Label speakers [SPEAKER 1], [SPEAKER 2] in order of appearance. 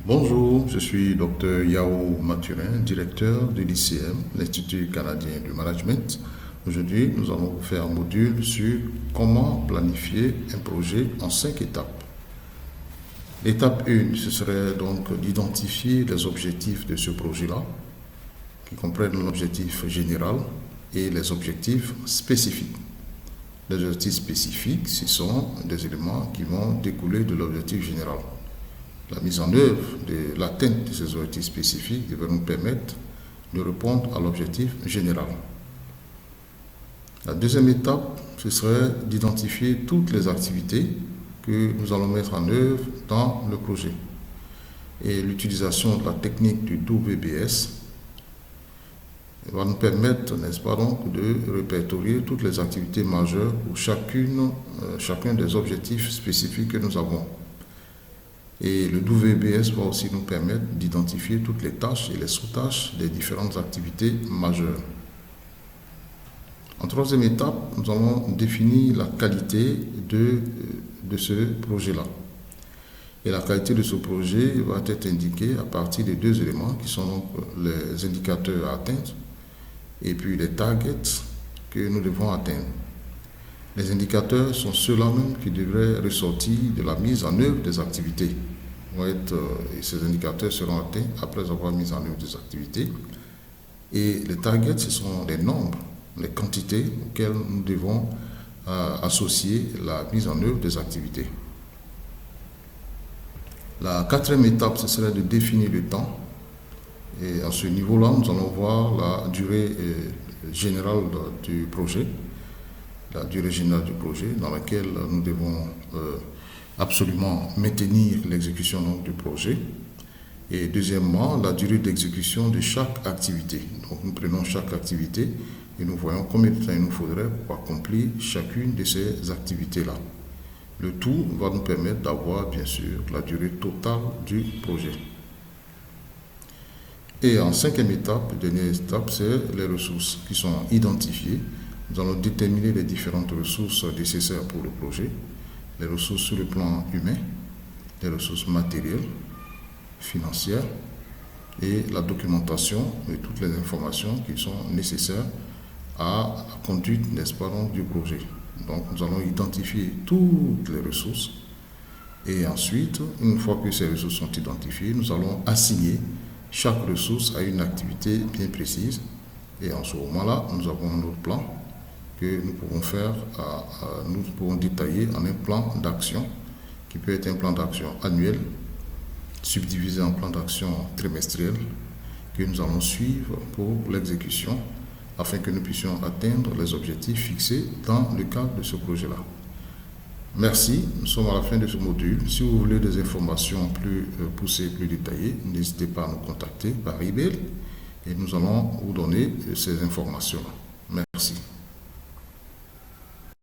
[SPEAKER 1] Bonjour, je suis Dr Yao Mathurin, directeur de l'ICM, l'Institut canadien du management. Aujourd'hui, nous allons vous faire un module sur comment planifier un projet en 5 étapes. L'étape 1, ce serait donc d'identifier les objectifs de ce projet-là, qui comprennent l'objectif général et les objectifs spécifiques. Les objectifs spécifiques, ce sont des éléments qui vont découler de l'objectif général. La mise en œuvre de l'atteinte de ces objectifs spécifiques devrait nous permettre de répondre à l'objectif général. La deuxième étape, ce serait d'identifier toutes les activités que nous allons mettre en œuvre dans le projet. Et l'utilisation de la technique du WBS va nous permettre, n'est-ce pas, donc, de répertorier toutes les activités majeures pour chacun des objectifs spécifiques que nous avons. Et le WBS va aussi nous permettre d'identifier toutes les tâches et les sous-tâches des différentes activités majeures. En troisième étape, nous allons définir la qualité de ce projet-là. Et la qualité de ce projet va être indiquée à partir de deux éléments qui sont donc les indicateurs à atteindre et puis les targets que nous devons atteindre. Les indicateurs sont ceux-là même qui devraient ressortir de la mise en œuvre des activités. Et ces indicateurs seront atteints après avoir mis en œuvre des activités. Et les targets, ce sont les nombres, les quantités auxquelles nous devons associer la mise en œuvre des activités. La quatrième étape, ce serait de définir le temps. Et à ce niveau-là, nous allons voir la durée générale du projet, dans laquelle nous devons absolument maintenir l'exécution du projet. Et deuxièmement, la durée d'exécution de chaque activité. Donc nous prenons chaque activité et nous voyons combien de temps il nous faudrait pour accomplir chacune de ces activités-là. Le tout va nous permettre d'avoir bien sûr la durée totale du projet. Et en cinquième étape, dernière étape, c'est les ressources qui sont identifiées. Nous allons déterminer les différentes ressources nécessaires pour le projet, les ressources sur le plan humain, les ressources matérielles, financières et la documentation et toutes les informations qui sont nécessaires à la conduite, n'est-ce pas, du projet. Donc nous allons identifier toutes les ressources et ensuite, une fois que ces ressources sont identifiées, nous allons assigner chaque ressource à une activité bien précise et en ce moment-là, nous avons un autre plan que nous pouvons faire, nous pouvons détailler en un plan d'action qui peut être un plan d'action annuel, subdivisé en plan d'action trimestriel que nous allons suivre pour l'exécution afin que nous puissions atteindre les objectifs fixés dans le cadre de ce projet-là. Merci, nous sommes à la fin de ce module. Si vous voulez des informations plus poussées, plus détaillées, n'hésitez pas à nous contacter par email et nous allons vous donner ces informations-là. Merci.